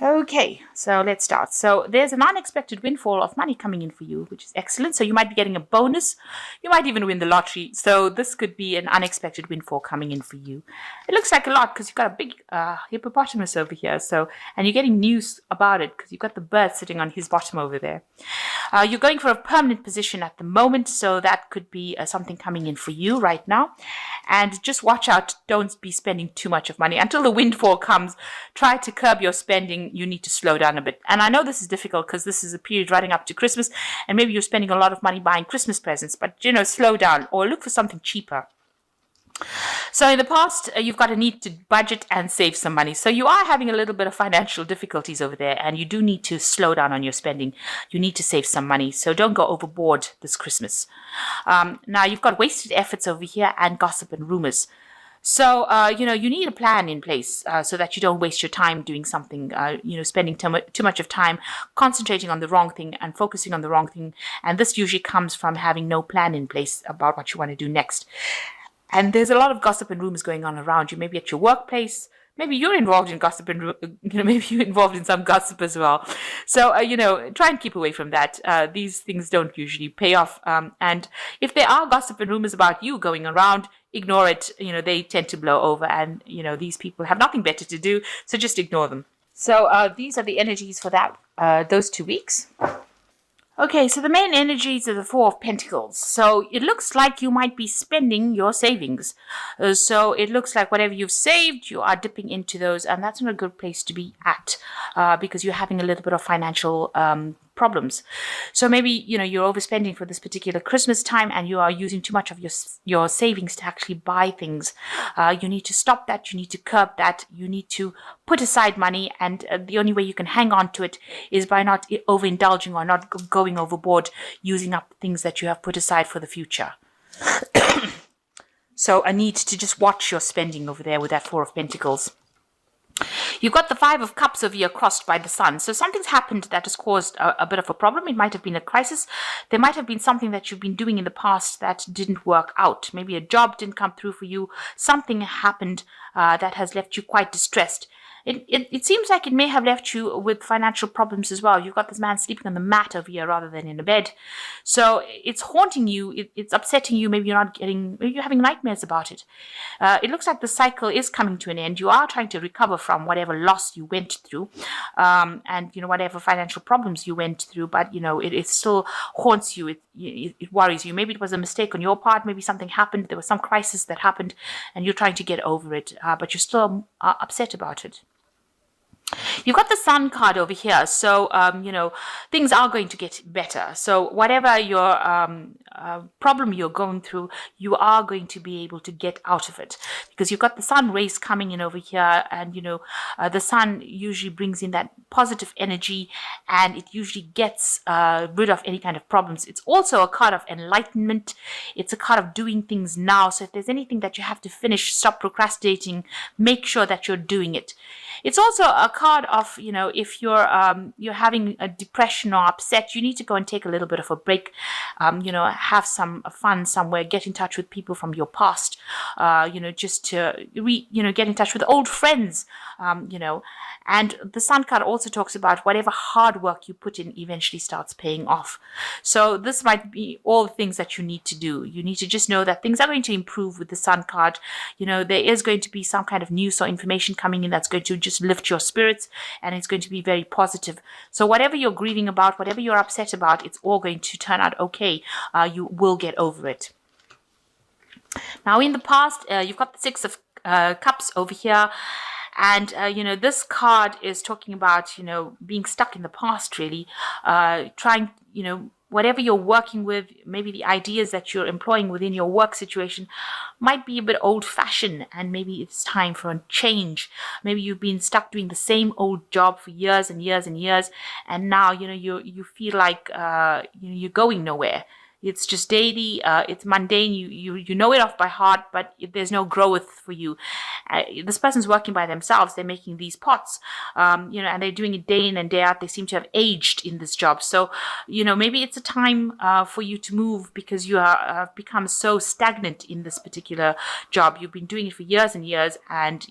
Okay, so let's start. So there's an unexpected windfall of money coming in for you, which is excellent. So you might be getting a bonus. You might even win the lottery. So this could be an unexpected windfall coming in for you. It looks like a lot because you've got a big hippopotamus over here. So, and you're getting news about it because you've got the bird sitting on his bottom over there. You're going for a permanent position at the moment, so that could be something coming in for you right now. And just watch out, don't be spending too much of money. Until the windfall comes, try to curb your spending. You need to slow down a bit. And I know this is difficult because this is a period running up to Christmas, and maybe you're spending a lot of money buying Christmas presents, but slow down or look for something cheaper. So in the past, you've got a need to budget and save some money. So you are having a little bit of financial difficulties over there, and you do need to slow down on your spending. You need to save some money. So don't go overboard this Christmas. Now you've got wasted efforts over here and gossip and rumors. So, you need a plan in place so that you don't waste your time doing something, spending too much of time concentrating on the wrong thing and focusing on the wrong thing. And this usually comes from having no plan in place about what you want to do next. And there's a lot of gossip and rumors going on around you, maybe at your workplace. Maybe you're involved in gossip and, maybe you're involved in some gossip as well. So, try and keep away from that. These things don't usually pay off. And if there are gossip and rumors about you going around, ignore it. They tend to blow over, and, these people have nothing better to do. So just ignore them. So these are the energies for those 2 weeks. Okay, so the main energies are the Four of Pentacles. So it looks like you might be spending your savings. So it looks like whatever you've saved, you are dipping into those, and that's not a good place to be at because you're having a little bit of financial problems. So maybe, you're overspending for this particular Christmas time and you are using too much of your savings to actually buy things. You need to stop that. You need to curb that. You need to put aside money, and the only way you can hang on to it is by not overindulging or not going overboard, using up things that you have put aside for the future. So a need to just watch your spending over there with that Four of Pentacles. You've got the Five of Cups over here crossed by the Sun. So something's happened that has caused a bit of a problem. It might have been a crisis. There might have been something that you've been doing in the past that didn't work out. Maybe a job didn't come through for you. Something happened that has left you quite distressed. It seems like it may have left you with financial problems as well. You've got this man sleeping on the mat over here rather than in a bed. So it's haunting you. It's upsetting you. Maybe maybe you're having nightmares about it. It looks like the cycle is coming to an end. You are trying to recover from whatever loss you went through, and whatever financial problems you went through. But it still haunts you. It worries you. Maybe it was a mistake on your part. Maybe something happened. There was some crisis that happened, and you're trying to get over it. But you're still upset about it. You've got the Sun card over here, so things are going to get better. So whatever your problem you're going through, you are going to be able to get out of it, because you've got the Sun rays coming in over here, and the Sun usually brings in that positive energy, and it usually gets rid of any kind of problems. It's also a card of enlightenment. It's a card of doing things now. So if there's anything that you have to finish, stop procrastinating, make sure that you're doing it. It's also a card of, if you're having a depression or upset, you need to go and take a little bit of a break, have some fun somewhere, get in touch with people from your past, just to, get in touch with old friends, And the Sun card also talks about whatever hard work you put in eventually starts paying off. So this might be all the things that you need to do. You need to just know that things are going to improve with the Sun card. There is going to be some kind of news or information coming in that's going to just lift your spirits, and it's going to be very positive. So whatever you're grieving about, whatever you're upset about, it's all going to turn out okay. You will get over it. Now, in the past, you've got the Six of Cups over here. And, this card is talking about, being stuck in the past, really, trying, whatever you're working with, maybe the ideas that you're employing within your work situation might be a bit old-fashioned, and maybe it's time for a change. Maybe you've been stuck doing the same old job for years and years and years, and now, you feel like, you're going nowhere. It's just daily. It's mundane. You know it off by heart, but there's no growth for you. This person's working by themselves. They're making these pots, and they're doing it day in and day out. They seem to have aged in this job. So, maybe it's a time for you to move because you have become so stagnant in this particular job. You've been doing it for years and years, and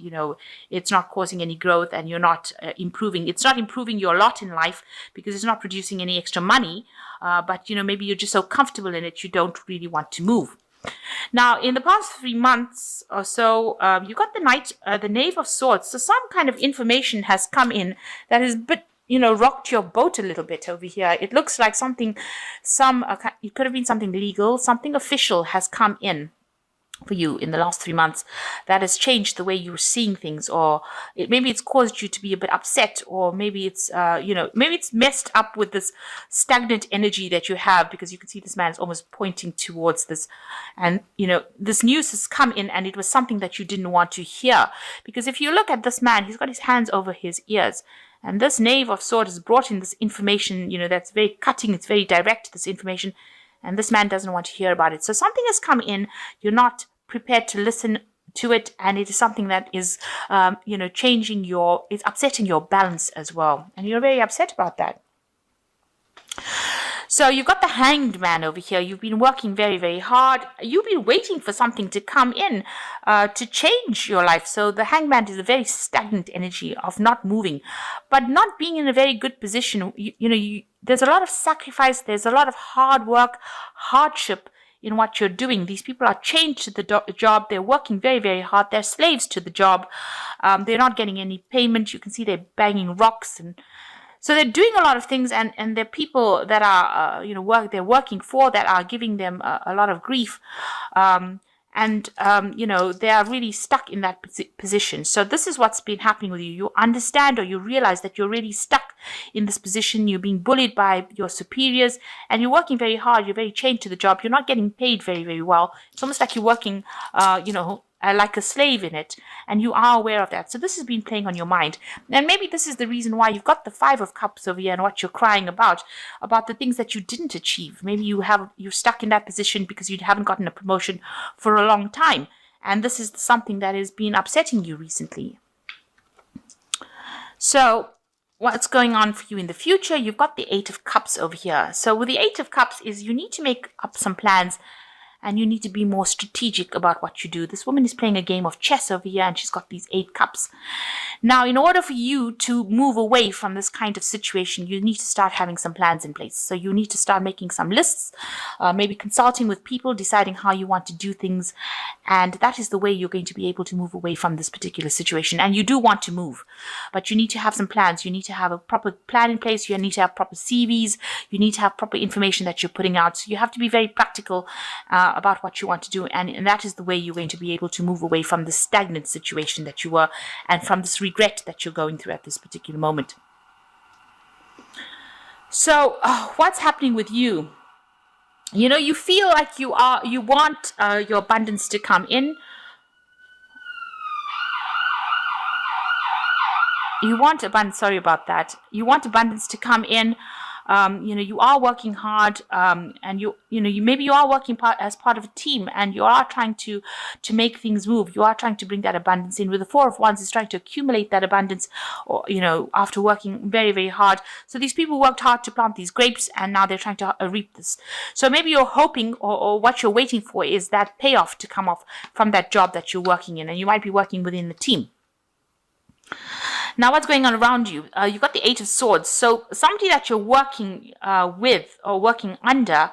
it's not causing any growth, and you're not improving. It's not improving your lot in life because it's not producing any extra money. But maybe you're just so comfortable in it, you don't really want to move. Now, in the past 3 months or so, you got the Knave of Swords. So some kind of information has come in that has rocked your boat a little bit over here. It looks like it could have been something legal, something official has come in for you in the last 3 months that has changed the way you're seeing things, or maybe it's caused you to be a bit upset, or maybe it's maybe it's messed up with this stagnant energy that you have, because you can see this man is almost pointing towards this, and this news has come in, and it was something that you didn't want to hear. Because if you look at this man, he's got his hands over his ears, and this Knave of Swords has brought in this information that's very cutting, it's very direct, this information, and this man doesn't want to hear about it. So something has come in, you're not prepared to listen to it, and it is something that is it's upsetting your balance as well, and you're very upset about that. So you've got the Hanged Man over here. You've been working very, very hard. You've been waiting for something to come in to change your life. So the Hanged Man is a very stagnant energy of not moving, but not being in a very good position. There's a lot of sacrifice. There's a lot of hard work, hardship in what you're doing. These people are chained to the job. They're working very, very hard. They're slaves to the job. They're not getting any payment. You can see they're banging rocks, and so they're doing a lot of things, and they're people that are they're working for, that are giving them a lot of grief, they are really stuck in that position. So this is what's been happening with you. You understand, or you realize that you're really stuck in this position. You're being bullied by your superiors, and you're working very hard. You're very chained to the job. You're not getting paid very, very well. It's almost like you're working, like a slave in it, and you are aware of that. So this has been playing on your mind, and maybe this is the reason why you've got the Five of Cups over here, and what you're crying about the things that you didn't achieve. Maybe you're stuck in that position because you haven't gotten a promotion for a long time, and this is something that has been upsetting you recently. So what's going on for you in the future? You've got the Eight of Cups over here. So with the Eight of Cups is you need to make up some plans, and you need to be more strategic about what you do. This woman is playing a game of chess over here, and she's got these 8 cups. Now, in order for you to move away from this kind of situation, you need to start having some plans in place. So you need to start making some lists, maybe consulting with people, deciding how you want to do things. And that is the way you're going to be able to move away from this particular situation. And you do want to move, but you need to have some plans. You need to have a proper plan in place. You need to have proper CVs. You need to have proper information that you're putting out. So you have to be very practical about what you want to do, and that is the way you're going to be able to move away from the stagnant situation that you were, and from this regret that you're going through at this particular moment. So what's happening with you? You feel like you want your abundance to come in. You want abundance, sorry about that. You want abundance to come in. You are working hard, and maybe you are working as part of a team, and you are trying to make things move. You are trying to bring that abundance in. With the Four of Wands, is trying to accumulate that abundance, or after working very, very hard. So these people worked hard to plant these grapes, and now they're trying to reap this. So maybe you're hoping, or what you're waiting for, is that payoff to come off from that job that you're working in, and you might be working within the team. Now, what's going on around you? You've got the Eight of Swords. So somebody that you're working with or working under,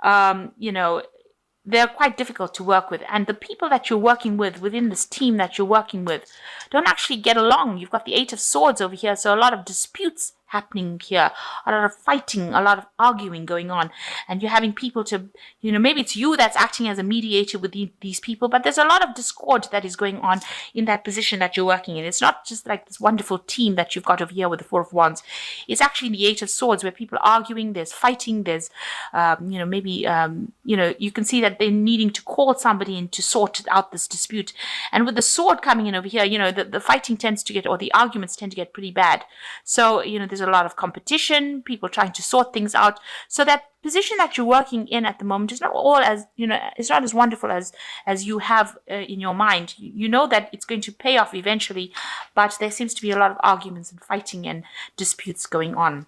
they're quite difficult to work with. And the people that you're working with within this team that you're working with don't actually get along. You've got the Eight of Swords over here. So a lot of disputes happening here, a lot of fighting, a lot of arguing going on, and you're having people to, maybe it's you that's acting as a mediator with these people, but there's a lot of discord that is going on in that position that you're working in. It's not just like this wonderful team that you've got over here with the Four of Wands. It's actually the Eight of Swords, where people are arguing, there's fighting, there's, you can see that they're needing to call somebody in to sort out this dispute. And with the sword coming in over here, the fighting tends to get, or the arguments tend to get pretty bad. So, there's there's a lot of competition, people trying to sort things out. So that position that you're working in at the moment is not all as, it's not as wonderful as you have in your mind. You know that it's going to pay off eventually, but there seems to be a lot of arguments and fighting and disputes going on.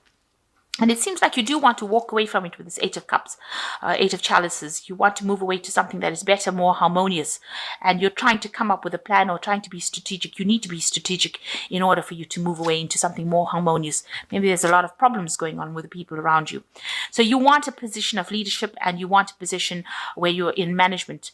And it seems like you do want to walk away from it with this Eight of Cups, Eight of Chalices. You want to move away to something that is better, more harmonious. And you're trying to come up with a plan or trying to be strategic. You need to be strategic in order for you to move away into something more harmonious. Maybe there's a lot of problems going on with the people around you. So you want a position of leadership and you want a position where you're in management.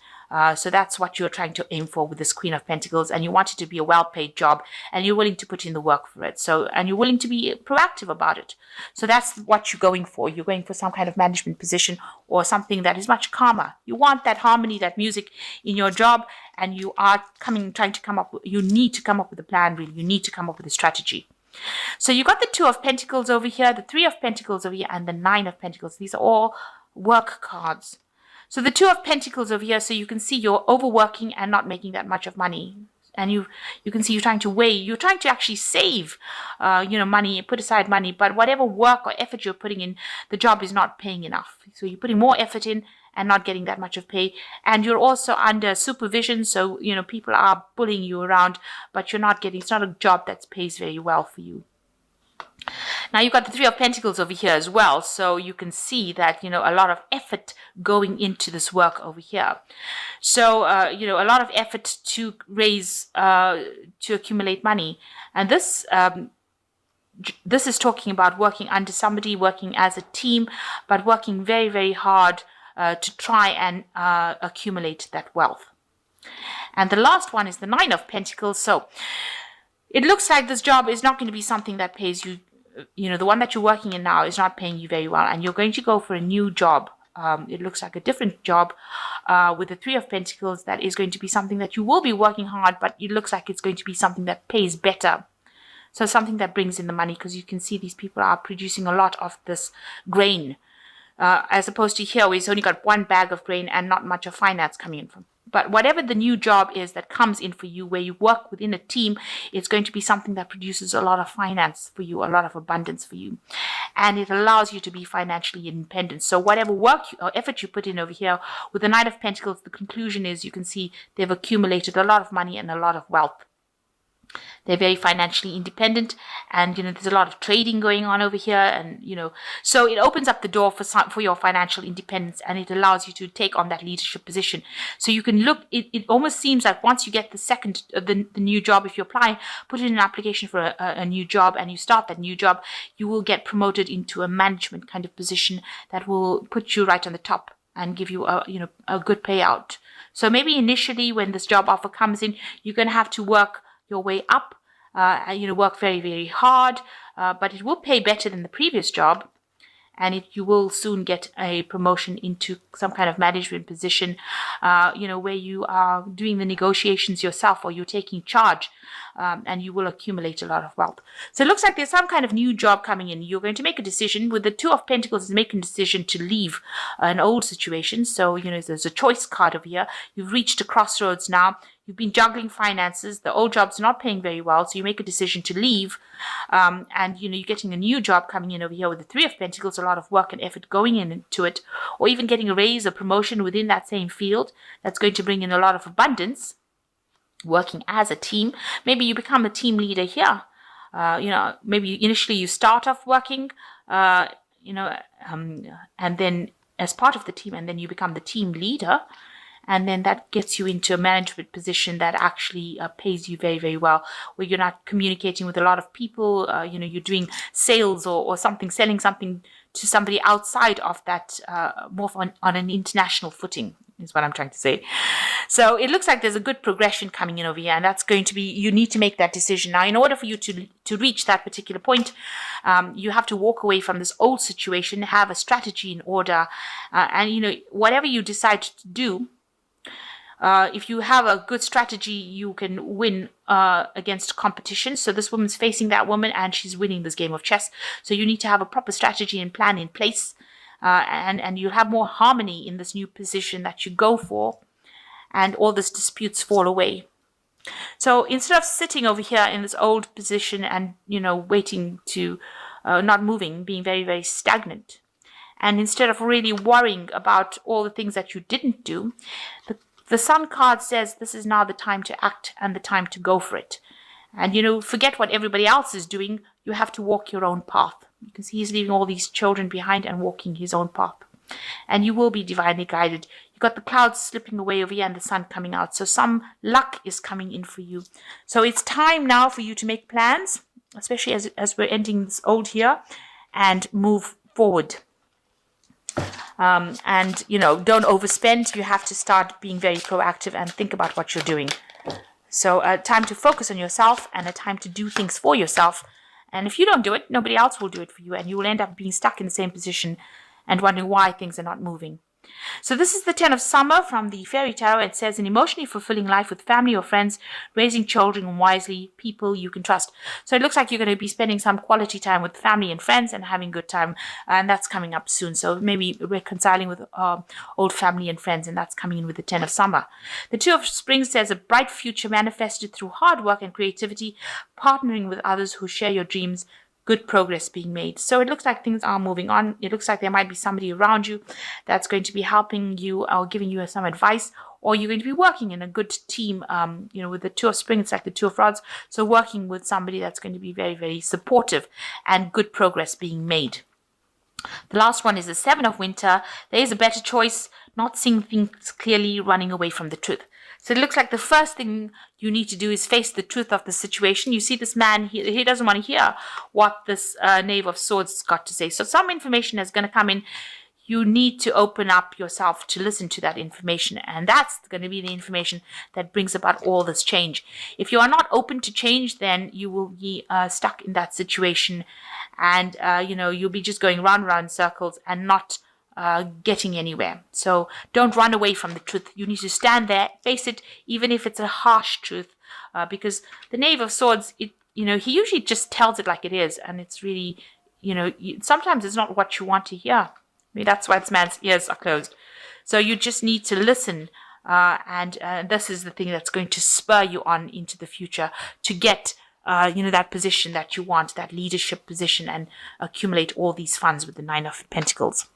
So that's what you're trying to aim for with this Queen of Pentacles, and you want it to be a well-paid job, and you're willing to put in the work for it. So, and you're willing to be proactive about it. So that's what you're going for. You're going for some kind of management position or something that is much calmer. You want that harmony, that music in your job, and you are trying to come up. You need to come up with a plan. Really, you need to come up with a strategy. So you got the Two of Pentacles over here, the Three of Pentacles over here, and the Nine of Pentacles. These are all work cards. So the Two of Pentacles over here, so you can see you're overworking and not making that much of money. And you can see you're trying to actually save, money, put aside money. But whatever work or effort you're putting in, the job is not paying enough. So you're putting more effort in and not getting that much of pay. And you're also under supervision. So, people are bullying you around, but it's not a job that pays very well for you. Now you've got the Three of Pentacles over here as well, so you can see that, a lot of effort going into this work over here. So, a lot of effort to raise, to accumulate money. And this is talking about working under somebody, working as a team, but working very, very hard to try and accumulate that wealth. And the last one is the Nine of Pentacles. So it looks like this job is not going to be something that pays you. The one that you're working in now is not paying you very well, and you're going to go for a new job. It looks like a different job with the Three of Pentacles that is going to be something that you will be working hard, but it looks like it's going to be something that pays better. So something that brings in the money, because you can see these people are producing a lot of this grain, as opposed to here where it's only got one bag of grain and not much of finance coming in from. But whatever the new job is that comes in for you, where you work within a team, it's going to be something that produces a lot of finance for you, a lot of abundance for you. And it allows you to be financially independent. So whatever work or effort you put in over here, with the Knight of Pentacles, the conclusion is you can see they've accumulated a lot of money and a lot of wealth. They're very financially independent, and there's a lot of trading going on over here, and so it opens up the door for your financial independence, and it allows you to take on that leadership position. So you can look. It almost seems like once you get the new job, if you apply, put in an application for a new job, and you start that new job, you will get promoted into a management kind of position that will put you right on the top and give you a good payout. So maybe initially when this job offer comes in, you're going to have to work your way up, work very, very hard, but it will pay better than the previous job, and you will soon get a promotion into some kind of management position, where you are doing the negotiations yourself, or you're taking charge, and you will accumulate a lot of wealth. So it looks like there's some kind of new job coming in. You're going to make a decision. With the Two of Pentacles, is making a decision to leave an old situation. So, there's a choice card over here. You've reached a crossroads now. You've been juggling finances. The old job's not paying very well, so you make a decision to leave. And, you're getting a new job coming in over here with the Three of Pentacles, a lot of work and effort going into it, or even getting a raise or promotion within that same field. That's going to bring in a lot of abundance. Working as a team. Maybe you become a team leader here. Maybe initially you start off working, and then as part of the team, and then you become the team leader. And then that gets you into a management position that actually pays you very, very well, where you're not communicating with a lot of people. You're doing sales or something, selling something to somebody outside of that, more on an international footing, is what I'm trying to say. So it looks like there's a good progression coming in over here, and that's going to be, you need to make that decision. Now, in order for you to reach that particular point, you have to walk away from this old situation, have a strategy in order, and, whatever you decide to do, if you have a good strategy, you can win against competition. So this woman's facing that woman, and she's winning this game of chess. So you need to have a proper strategy and plan in place, and you'll have more harmony in this new position that you go for, and all these disputes fall away. So instead of sitting over here in this old position and waiting to not moving, being very, very stagnant. And instead of really worrying about all the things that you didn't do, the Sun card says this is now the time to act and the time to go for it. And, forget what everybody else is doing. You have to walk your own path. You can see he's leaving all these children behind and walking his own path. And you will be divinely guided. You've got the clouds slipping away over here and the sun coming out. So some luck is coming in for you. So it's time now for you to make plans, especially as we're ending this old year, and move forward. And, don't overspend. You have to start being very proactive and think about what you're doing. So time to focus on yourself and a time to do things for yourself. And if you don't do it, nobody else will do it for you. And you will end up being stuck in the same position and wondering why things are not moving. So this is the 10 of Summer from the Fairy Tarot. It says an emotionally fulfilling life with family or friends, raising children wisely, people you can trust. So it looks like you're going to be spending some quality time with family and friends and having a good time. And that's coming up soon. So maybe reconciling with old family and friends. And that's coming in with the 10 of Summer. The 2 of Spring says a bright future manifested through hard work and creativity, partnering with others who share your dreams, good progress being made. So it looks like things are moving on. It looks like there might be somebody around you that's going to be helping you or giving you some advice, or you're going to be working in a good team. With the 2 of Spring, it's like the 2 of Rods. So working with somebody that's going to be very, very supportive and good progress being made. The last one is the 7 of Winter. There is a better choice, not seeing things clearly, running away from the truth. So it looks like the first thing you need to do is face the truth of the situation. You see this man, he doesn't want to hear what this Knave of Swords has got to say. So some information is going to come in. You need to open up yourself to listen to that information. And that's going to be the information that brings about all this change. If you are not open to change, then you will be stuck in that situation. And, you'll be just going round and round in circles and not getting anywhere. So don't run away from the truth. You need to stand there, face it, even if it's a harsh truth, because the Knave of Swords, he usually just tells it like it is, and it's really, sometimes it's not what you want to hear. That's why this man's ears are closed. So you just need to listen, and this is the thing that's going to spur you on into the future to get that position that you want, that leadership position, and accumulate all these funds with the 9 of Pentacles.